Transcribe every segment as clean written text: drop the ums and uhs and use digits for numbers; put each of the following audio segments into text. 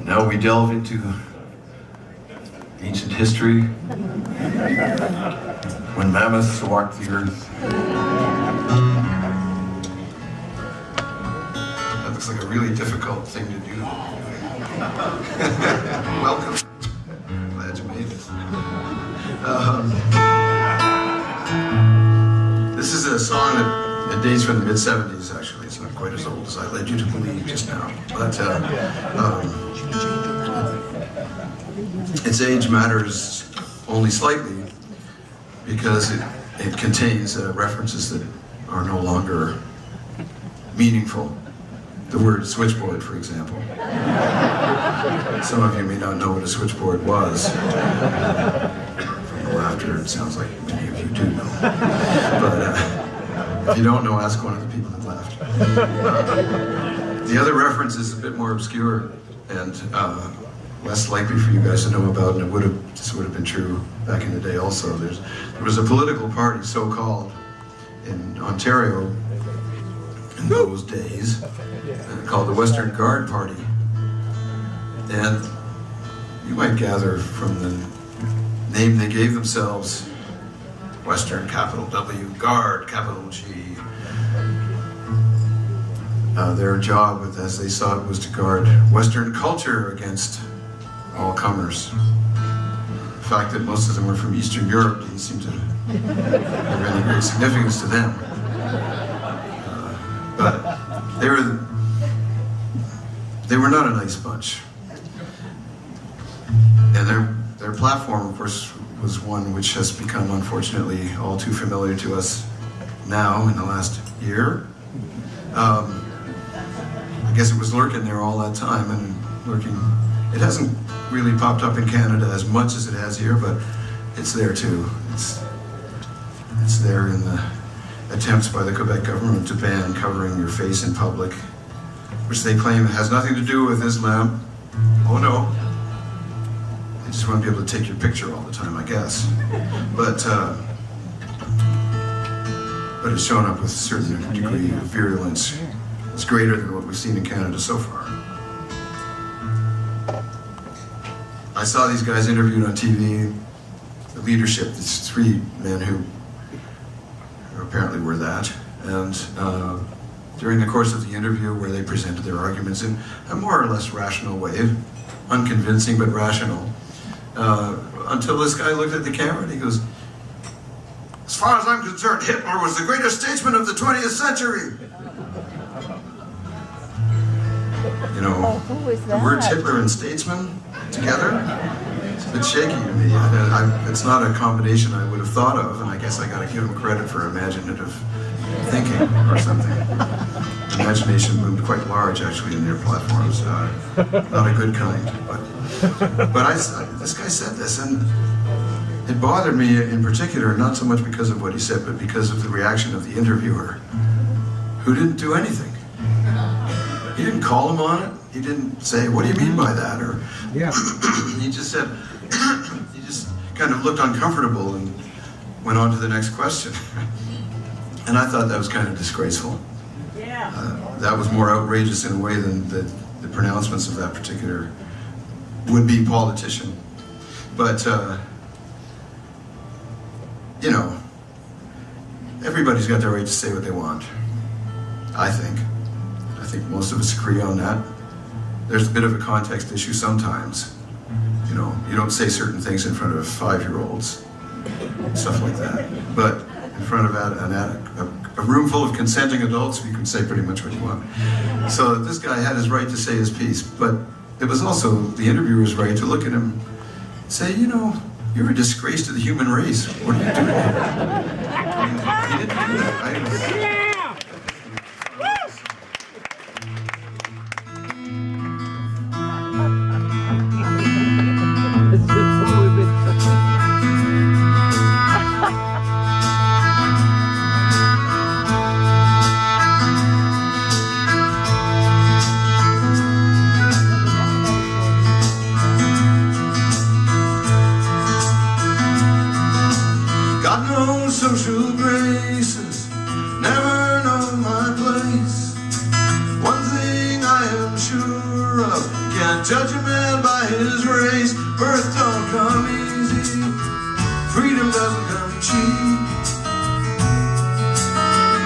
Now we delve into ancient history, when mammoths walked the earth. That looks like a really difficult thing to do. Welcome. Glad you made it. This is a song that dates from the mid-70s, actually. It's not quite as old as I led you to believe just now. But its age matters only slightly because it contains references that are no longer meaningful. The word switchboard, for example. Some of you may not know what a switchboard was. From the laughter, it sounds like many of you do know. But if you don't know, ask one of the people that laughed. The other reference is a bit more obscure and less likely for you guys to know about, and this would have been true back in the day also. There was a political party, so-called, in Ontario in those days, called the Western Guard Party. And you might gather from the name they gave themselves, Western, capital W, Guard, capital G. Their job, as they saw it, was to guard Western culture against all comers. The fact that most of them were from Eastern Europe didn't seem to have any great significance to them. But they were not a nice bunch. And their platform, of course, was one which has become, unfortunately, all too familiar to us now in the last year. I guess it was lurking there all that time, and lurking. It hasn't really popped up in Canada as much as it has here, but it's there too. It's there in the attempts by the Quebec government to ban covering your face in public, which they claim has nothing to do with Islam. Oh no. They just want to be able to take your picture all the time, I guess. But it's shown up with a certain degree of virulence. It's greater than what we've seen in Canada so far. I saw these guys interviewed on TV, the leadership, these three men who apparently were that, and during the course of the interview where they presented their arguments in a more or less rational way, unconvincing but rational, until this guy looked at the camera and he goes, "As far as I'm concerned, Hitler was the greatest statesman of the 20th century." You know, the words Hitler and statesman together, it's a bit shaky to me. It's not a combination I would have thought of, and I guess I gotta give him credit for imaginative thinking or something. Imagination loomed quite large, actually, in their platforms. Not a good kind, but this guy said this, and it bothered me in particular, not so much because of what he said, but because of the reaction of the interviewer, who didn't do anything. He didn't call him on it. He didn't say, "What do you mean by that?" Or yeah. He just said, he just kind of looked uncomfortable and went on to the next question. And I thought that was kind of disgraceful. Yeah. That was more outrageous in a way than the pronouncements of that particular would-be politician. But, you know, everybody's got the right to say what they want, I think. I think most of us agree on that. There's a bit of a context issue sometimes. You know, you don't say certain things in front of 5-year-olds, stuff like that. But in front of a room full of consenting adults, you can say pretty much what you want. So this guy had his right to say his piece, but it was also the interviewer's right to look at him and say, "You know, you're a disgrace to the human race. What are you doing?" He didn't do that. Social graces never man by his race. Birth don't come easy, freedom doesn't come cheap.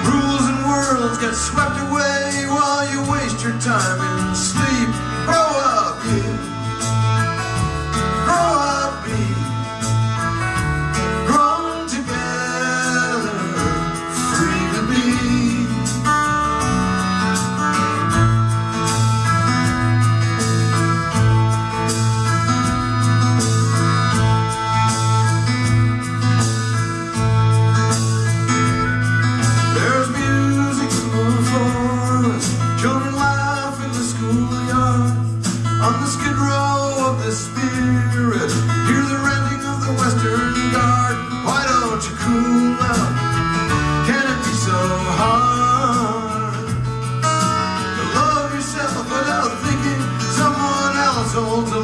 Rules and worlds get swept away while you waste your time in sleep. Grow up, you. Grow up, me. Grown together, free to be. There's music in the forest, children laugh in the schoolyard. On the skid row of the spirit, hear the ranting of the Western Guard. Why don't you cool down? Can it be so hard to love yourself without thinking someone else holds the